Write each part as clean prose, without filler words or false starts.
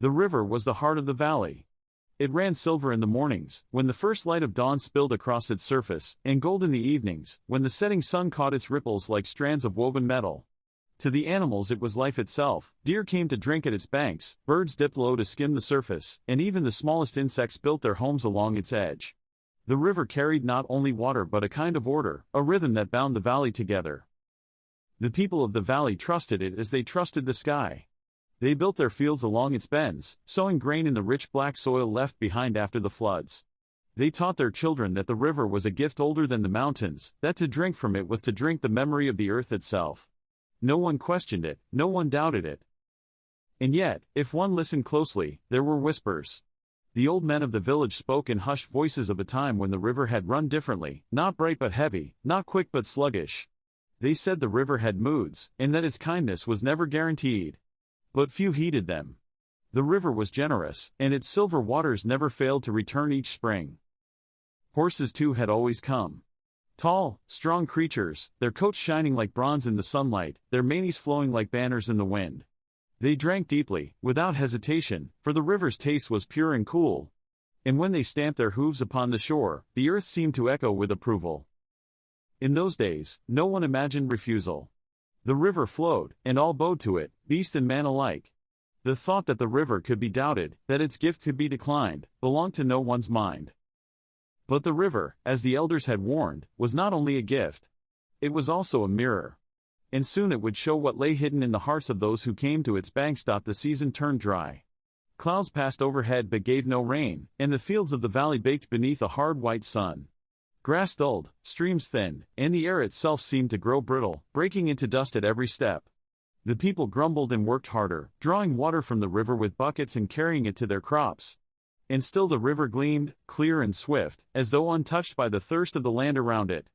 The river was the heart of the valley. It ran silver in the mornings, when the first light of dawn spilled across its surface, and gold in the evenings, when the setting sun caught its ripples like strands of woven metal. To the animals it was life itself. Deer came to drink at its banks, birds dipped low to skim the surface, and even the smallest insects built their homes along its edge. The river carried not only water but a kind of order, a rhythm that bound the valley together. The people of the valley trusted it as they trusted the sky. They built their fields along its bends, sowing grain in the rich black soil left behind after the floods. They taught their children that the river was a gift older than the mountains, that to drink from it was to drink the memory of the earth itself. No one questioned it, no one doubted it. And yet, if one listened closely, there were whispers. The old men of the village spoke in hushed voices of a time when the river had run differently, not bright but heavy, not quick but sluggish. They said the river had moods, and that its kindness was never guaranteed. But few heeded them. The river was generous, and its silver waters never failed to return each spring. Horses too had always come. Tall, strong creatures, their coats shining like bronze in the sunlight, their manes flowing like banners in the wind. They drank deeply, without hesitation, for the river's taste was pure and cool. And when they stamped their hooves upon the shore, the earth seemed to echo with approval. In those days, no one imagined refusal. The river flowed, and all bowed to it, beast and man alike. The thought that the river could be doubted, that its gift could be declined, belonged to no one's mind. But the river, as the elders had warned, was not only a gift. It was also a mirror. And soon it would show what lay hidden in the hearts of those who came to its banks. The season turned dry. Clouds passed overhead but gave no rain, and the fields of the valley baked beneath a hard white sun. Grass dulled, streams thinned, and the air itself seemed to grow brittle, breaking into dust at every step. The people grumbled and worked harder, drawing water from the river with buckets and carrying it to their crops. And still the river gleamed, clear and swift, as though untouched by the thirst of the land around it.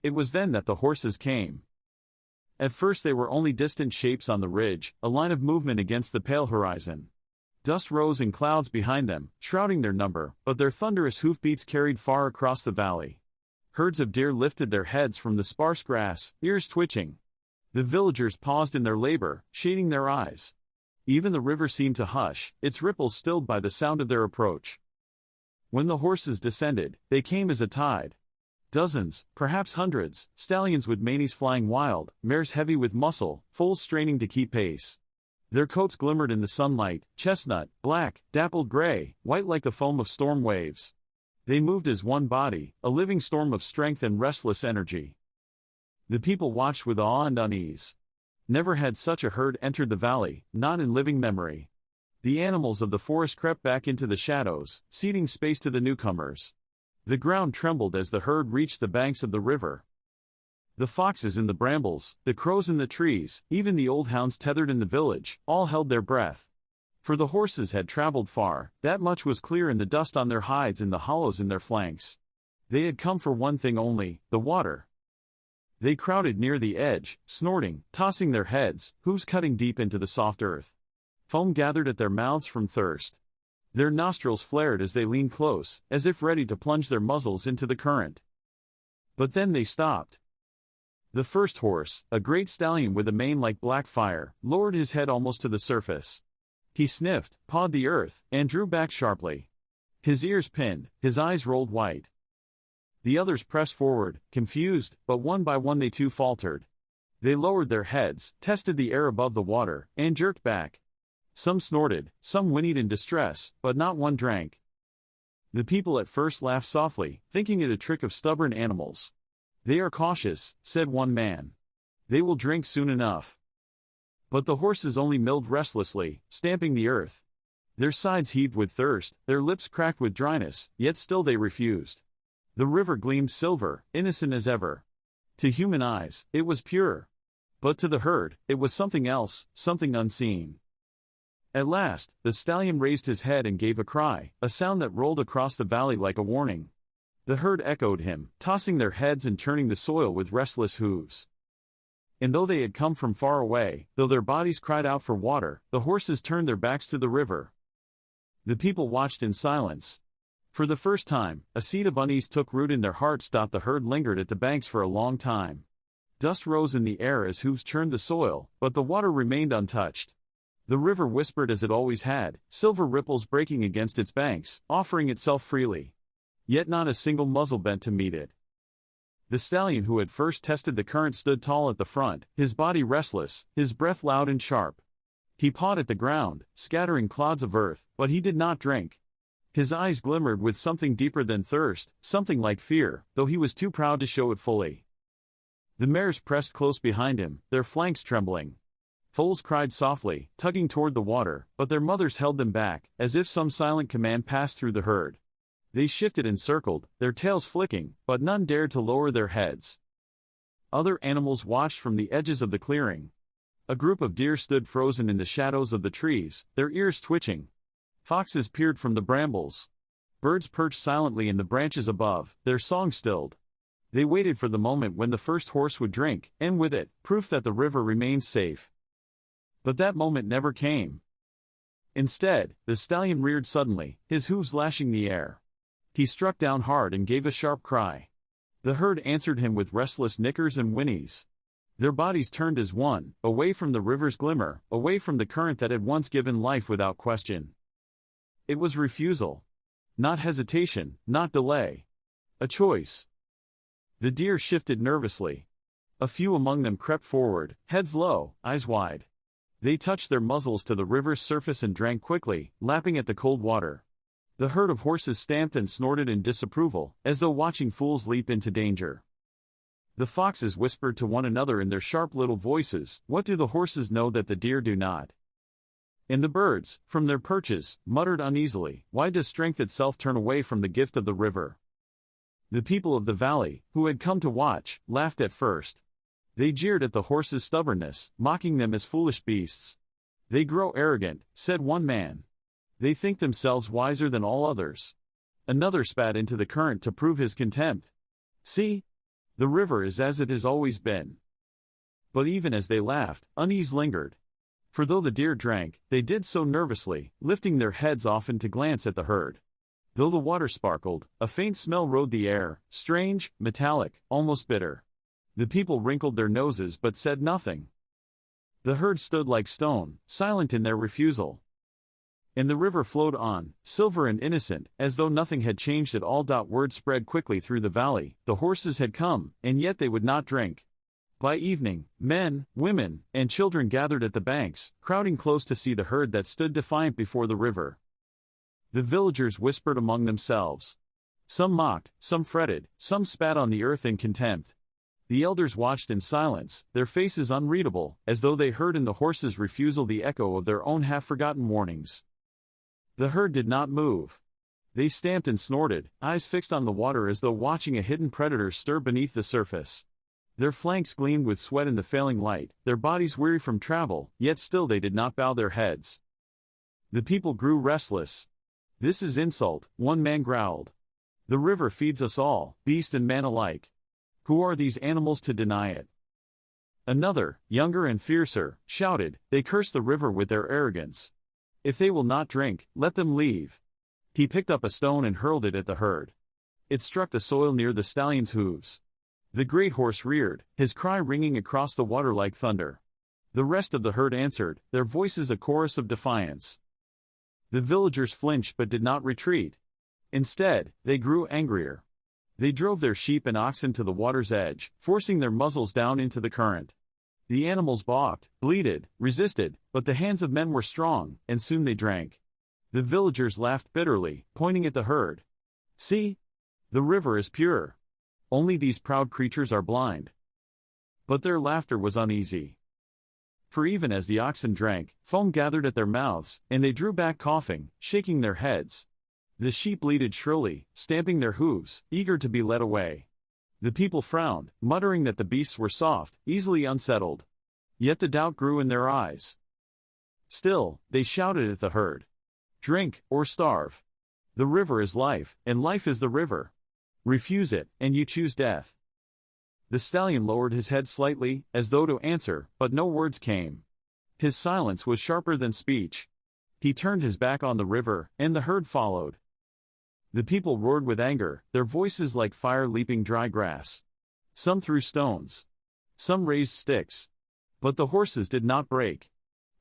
It was then that the horses came. At first they were only distant shapes on the ridge, a line of movement against the pale horizon. Dust rose in clouds behind them, shrouding their number, but their thunderous hoofbeats carried far across the valley. Herds of deer lifted their heads from the sparse grass, ears twitching. The villagers paused in their labor, shading their eyes. Even the river seemed to hush, its ripples stilled by the sound of their approach. When the horses descended, they came as a tide. Dozens, perhaps hundreds, stallions with manes flying wild, mares heavy with muscle, foals straining to keep pace. Their coats glimmered in the sunlight, chestnut, black, dappled gray, white like the foam of storm waves. They moved as one body, a living storm of strength and restless energy. The people watched with awe and unease. Never had such a herd entered the valley, not in living memory. The animals of the forest crept back into the shadows, ceding space to the newcomers. The ground trembled as the herd reached the banks of the river. The foxes in the brambles, the crows in the trees, even the old hounds tethered in the village, all held their breath. For the horses had traveled far, that much was clear in the dust on their hides and the hollows in their flanks. They had come for one thing only, the water. They crowded near the edge, snorting, tossing their heads, hooves cutting deep into the soft earth. Foam gathered at their mouths from thirst. Their nostrils flared as they leaned close, as if ready to plunge their muzzles into the current. But then they stopped. The first horse, a great stallion with a mane like black fire, lowered his head almost to the surface. He sniffed, pawed the earth, and drew back sharply. His ears pinned, his eyes rolled white. The others pressed forward, confused, but one by one they too faltered. They lowered their heads, tested the air above the water, and jerked back. Some snorted, some whinnied in distress, but not one drank. The people at first laughed softly, thinking it a trick of stubborn animals. "They are cautious," said one man. "They will drink soon enough." But the horses only milled restlessly, stamping the earth. Their sides heaved with thirst, their lips cracked with dryness, yet still they refused. The river gleamed silver, innocent as ever. To human eyes, it was pure. But to the herd, it was something else, something unseen. At last, the stallion raised his head and gave a cry, a sound that rolled across the valley like a warning. The herd echoed him, tossing their heads and churning the soil with restless hooves. And though they had come from far away, though their bodies cried out for water, the horses turned their backs to the river. The people watched in silence. For the first time, a seed of unease took root in their hearts. The herd lingered at the banks for a long time. Dust rose in the air as hooves churned the soil, but the water remained untouched. The river whispered as it always had, silver ripples breaking against its banks, offering itself freely. Yet not a single muzzle bent to meet it. The stallion who had first tested the current stood tall at the front, his body restless, his breath loud and sharp. He pawed at the ground, scattering clods of earth, but he did not drink. His eyes glimmered with something deeper than thirst, something like fear, though he was too proud to show it fully. The mares pressed close behind him, their flanks trembling. Foals cried softly, tugging toward the water, but their mothers held them back, as if some silent command passed through the herd. They shifted and circled, their tails flicking, but none dared to lower their heads. Other animals watched from the edges of the clearing. A group of deer stood frozen in the shadows of the trees, their ears twitching. Foxes peered from the brambles. Birds perched silently in the branches above, their song stilled. They waited for the moment when the first horse would drink, and with it, proof that the river remained safe. But that moment never came. Instead, the stallion reared suddenly, his hooves lashing the air. He struck down hard and gave a sharp cry. The herd answered him with restless nickers and whinnies. Their bodies turned as one, away from the river's glimmer, away from the current that had once given life without question. It was refusal. Not hesitation, not delay. A choice. The deer shifted nervously. A few among them crept forward, heads low, eyes wide. They touched their muzzles to the river's surface and drank quickly, lapping at the cold water. The herd of horses stamped and snorted in disapproval, as though watching fools leap into danger. The foxes whispered to one another in their sharp little voices, "What do the horses know that the deer do not?" And the birds, from their perches, muttered uneasily, "Why does strength itself turn away from the gift of the river?" The people of the valley, who had come to watch, laughed at first. They jeered at the horses' stubbornness, mocking them as foolish beasts. "They grow arrogant," said one man. "They think themselves wiser than all others." Another spat into the current to prove his contempt. "See? The river is as it has always been." But even as they laughed, unease lingered. For though the deer drank, they did so nervously, lifting their heads often to glance at the herd. Though the water sparkled, a faint smell rode the air, strange, metallic, almost bitter. The people wrinkled their noses but said nothing. The herd stood like stone, silent in their refusal. And the river flowed on, silver and innocent, as though nothing had changed at all. Word spread quickly through the valley, the horses had come, and yet they would not drink. By evening, men, women, and children gathered at the banks, crowding close to see the herd that stood defiant before the river. The villagers whispered among themselves. Some mocked, some fretted, some spat on the earth in contempt. The elders watched in silence, their faces unreadable, as though they heard in the horses' refusal the echo of their own half-forgotten warnings. The herd did not move. They stamped and snorted, eyes fixed on the water as though watching a hidden predator stir beneath the surface. Their flanks gleamed with sweat in the failing light, their bodies weary from travel, yet still they did not bow their heads. The people grew restless. "This is insult," one man growled. "The river feeds us all, beast and man alike. Who are these animals to deny it?" Another, younger and fiercer, shouted, "They curse the river with their arrogance. If they will not drink, let them leave." He picked up a stone and hurled it at the herd. It struck the soil near the stallion's hooves. The great horse reared, his cry ringing across the water like thunder. The rest of the herd answered, their voices a chorus of defiance. The villagers flinched but did not retreat. Instead, they grew angrier. They drove their sheep and oxen to the water's edge, forcing their muzzles down into the current. The animals balked, bleated, resisted, but the hands of men were strong, and soon they drank. The villagers laughed bitterly, pointing at the herd. "See? The river is pure. Only these proud creatures are blind." But their laughter was uneasy. For even as the oxen drank, foam gathered at their mouths, and they drew back coughing, shaking their heads. The sheep bleated shrilly, stamping their hooves, eager to be led away. The people frowned, muttering that the beasts were soft, easily unsettled. Yet the doubt grew in their eyes. Still, they shouted at the herd. "Drink, or starve. The river is life, and life is the river. Refuse it, and you choose death." The stallion lowered his head slightly, as though to answer, but no words came. His silence was sharper than speech. He turned his back on the river, and the herd followed. The people roared with anger, their voices like fire leaping dry grass. Some threw stones. Some raised sticks. But the horses did not break.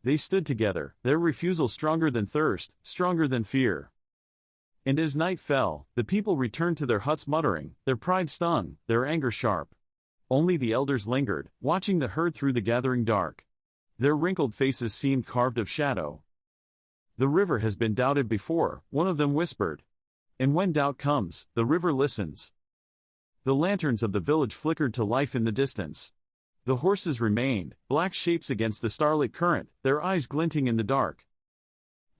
They stood together, their refusal stronger than thirst, stronger than fear. And as night fell, the people returned to their huts muttering, their pride stung, their anger sharp. Only the elders lingered, watching the herd through the gathering dark. Their wrinkled faces seemed carved of shadow. "The river has been doubted before," one of them whispered. "And when doubt comes, the river listens." The lanterns of the village flickered to life in the distance. The horses remained, black shapes against the starlit current, their eyes glinting in the dark.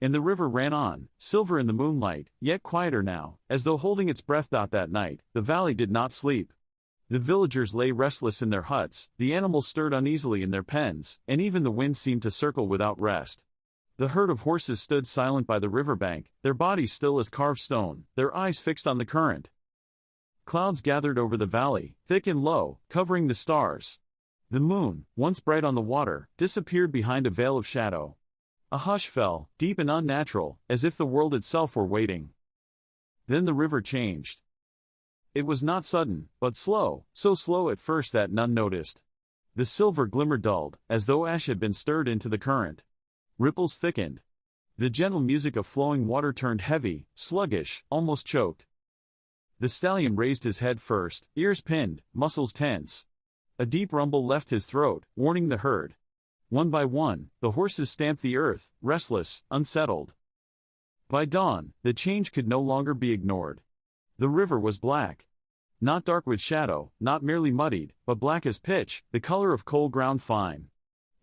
And the river ran on, silver in the moonlight, yet quieter now, as though holding its breath. That night, the valley did not sleep. The villagers lay restless in their huts, the animals stirred uneasily in their pens, and even the wind seemed to circle without rest. The herd of horses stood silent by the riverbank, their bodies still as carved stone, their eyes fixed on the current. Clouds gathered over the valley, thick and low, covering the stars. The moon, once bright on the water, disappeared behind a veil of shadow. A hush fell, deep and unnatural, as if the world itself were waiting. Then the river changed. It was not sudden, but slow, so slow at first that none noticed. The silver glimmer dulled, as though ash had been stirred into the current. Ripples thickened. The gentle music of flowing water turned heavy, sluggish, almost choked. The stallion raised his head first, ears pinned, muscles tense. A deep rumble left his throat, warning the herd. One by one, the horses stamped the earth, restless, unsettled. By dawn, the change could no longer be ignored. The river was black. Not dark with shadow, not merely muddied, but black as pitch, the color of coal ground fine.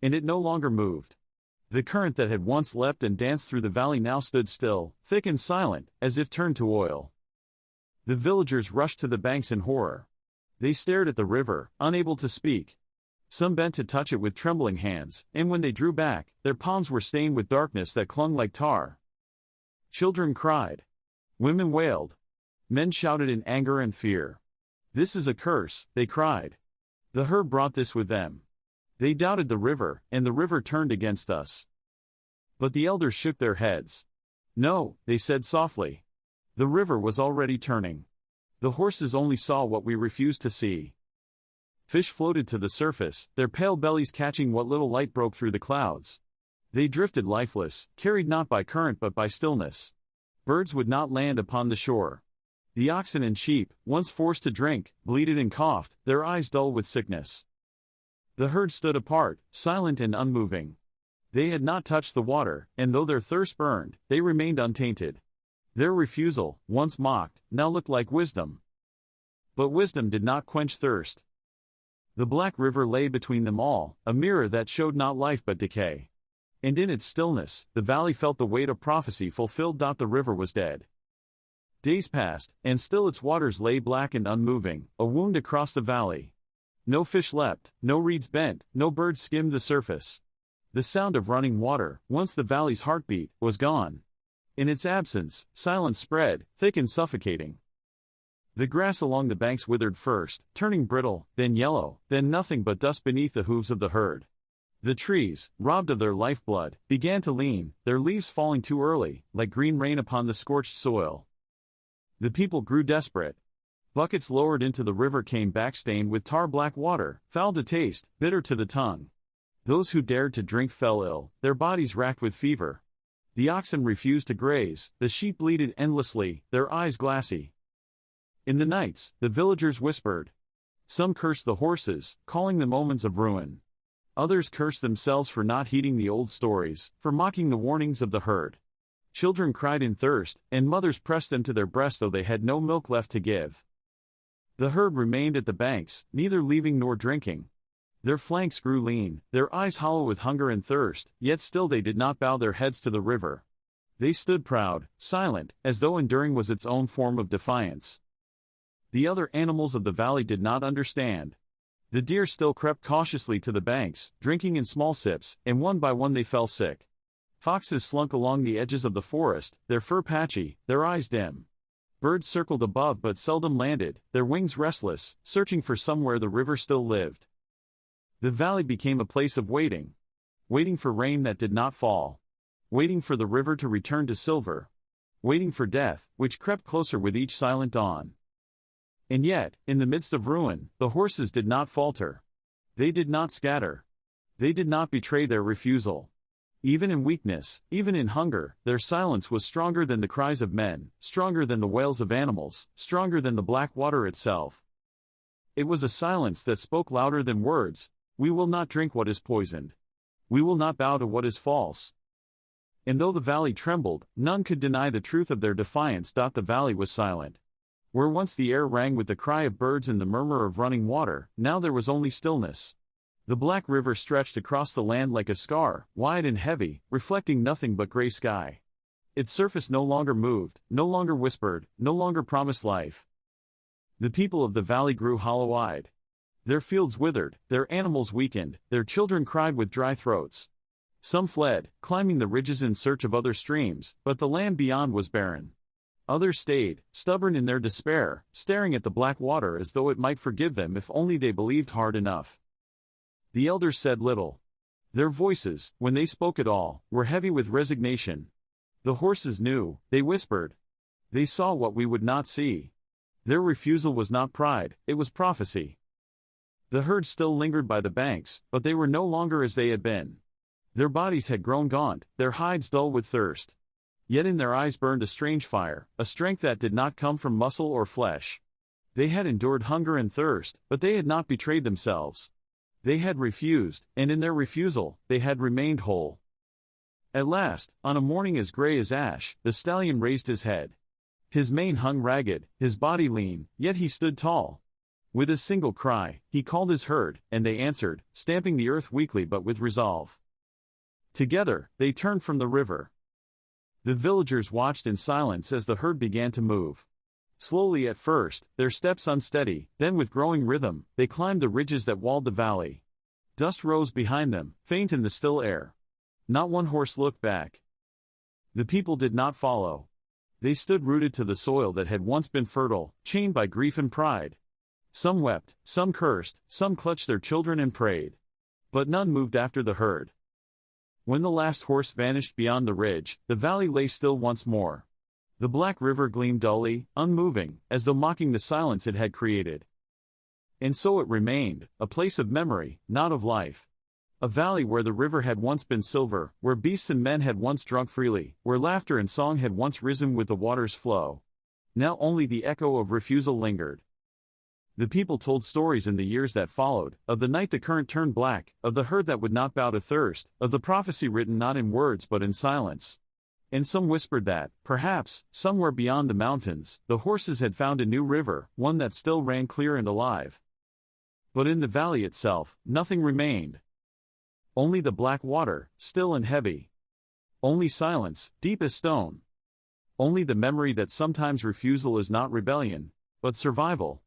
And it no longer moved. The current that had once leapt and danced through the valley now stood still, thick and silent, as if turned to oil. The villagers rushed to the banks in horror. They stared at the river, unable to speak. Some bent to touch it with trembling hands, and when they drew back, their palms were stained with darkness that clung like tar. Children cried. Women wailed. Men shouted in anger and fear. "This is a curse," they cried. "The herd brought this with them. They doubted the river, and the river turned against us." But the elders shook their heads. "No," they said softly. "The river was already turning. The horses only saw what we refused to see." Fish floated to the surface, their pale bellies catching what little light broke through the clouds. They drifted lifeless, carried not by current but by stillness. Birds would not land upon the shore. The oxen and sheep, once forced to drink, bleated and coughed, their eyes dull with sickness. The herd stood apart, silent and unmoving. They had not touched the water, and though their thirst burned, they remained untainted. Their refusal, once mocked, now looked like wisdom. But wisdom did not quench thirst. The black river lay between them all, a mirror that showed not life but decay. And in its stillness, the valley felt the weight of prophecy fulfilled. The river was dead. Days passed, and still its waters lay black and unmoving, a wound across the valley. No fish leapt, no reeds bent, no birds skimmed the surface. The sound of running water, once the valley's heartbeat, was gone. In its absence, silence spread, thick and suffocating. The grass along the banks withered first, turning brittle, then yellow, then nothing but dust beneath the hooves of the herd. The trees, robbed of their lifeblood, began to lean, their leaves falling too early, like green rain upon the scorched soil. The people grew desperate. Buckets lowered into the river came back stained with tar-black water, foul to taste, bitter to the tongue. Those who dared to drink fell ill, their bodies racked with fever. The oxen refused to graze, the sheep bleated endlessly, their eyes glassy. In the nights, the villagers whispered. Some cursed the horses, calling them omens of ruin. Others cursed themselves for not heeding the old stories, for mocking the warnings of the herd. Children cried in thirst, and mothers pressed them to their breasts though they had no milk left to give. The herd remained at the banks, neither leaving nor drinking. Their flanks grew lean, their eyes hollow with hunger and thirst, yet still they did not bow their heads to the river. They stood proud, silent, as though enduring was its own form of defiance. The other animals of the valley did not understand. The deer still crept cautiously to the banks, drinking in small sips, and one by one they fell sick. Foxes slunk along the edges of the forest, their fur patchy, their eyes dim. Birds circled above but seldom landed, their wings restless, searching for somewhere the river still lived. The valley became a place of waiting. Waiting for rain that did not fall. Waiting for the river to return to silver. Waiting for death, which crept closer with each silent dawn. And yet, in the midst of ruin, the horses did not falter. They did not scatter. They did not betray their refusal. Even in weakness, even in hunger, their silence was stronger than the cries of men, stronger than the wails of animals, stronger than the black water itself. It was a silence that spoke louder than words. We will not drink what is poisoned. We will not bow to what is false. And though the valley trembled, none could deny the truth of their defiance. The valley was silent. Where once the air rang with the cry of birds and the murmur of running water, now there was only stillness. The black river stretched across the land like a scar, wide and heavy, reflecting nothing but gray sky. Its surface no longer moved, no longer whispered, no longer promised life. The people of the valley grew hollow-eyed. Their fields withered, their animals weakened, their children cried with dry throats. Some fled, climbing the ridges in search of other streams, but the land beyond was barren. Others stayed, stubborn in their despair, staring at the black water as though it might forgive them if only they believed hard enough. The elders said little. Their voices, when they spoke at all, were heavy with resignation. The horses knew, they whispered. They saw what we would not see. Their refusal was not pride, it was prophecy. The herd still lingered by the banks, but they were no longer as they had been. Their bodies had grown gaunt, their hides dull with thirst. Yet in their eyes burned a strange fire, a strength that did not come from muscle or flesh. They had endured hunger and thirst, but they had not betrayed themselves. They had refused, and in their refusal, they had remained whole. At last, on a morning as gray as ash, the stallion raised his head. His mane hung ragged, his body lean, yet he stood tall. With a single cry, he called his herd, and they answered, stamping the earth weakly but with resolve. Together, they turned from the river. The villagers watched in silence as the herd began to move. Slowly at first, their steps unsteady, then with growing rhythm, they climbed the ridges that walled the valley. Dust rose behind them, faint in the still air. Not one horse looked back. The people did not follow. They stood rooted to the soil that had once been fertile, chained by grief and pride. Some wept, some cursed, some clutched their children and prayed. But none moved after the herd. When the last horse vanished beyond the ridge, the valley lay still once more. The black river gleamed dully, unmoving, as though mocking the silence it had created. And so it remained, a place of memory, not of life. A valley where the river had once been silver, where beasts and men had once drunk freely, where laughter and song had once risen with the water's flow. Now only the echo of refusal lingered. The people told stories in the years that followed, of the night the current turned black, of the herd that would not bow to thirst, of the prophecy written not in words but in silence. And some whispered that, perhaps, somewhere beyond the mountains, the horses had found a new river, one that still ran clear and alive. But in the valley itself, nothing remained. Only the black water, still and heavy. Only silence, deep as stone. Only the memory that sometimes refusal is not rebellion, but survival.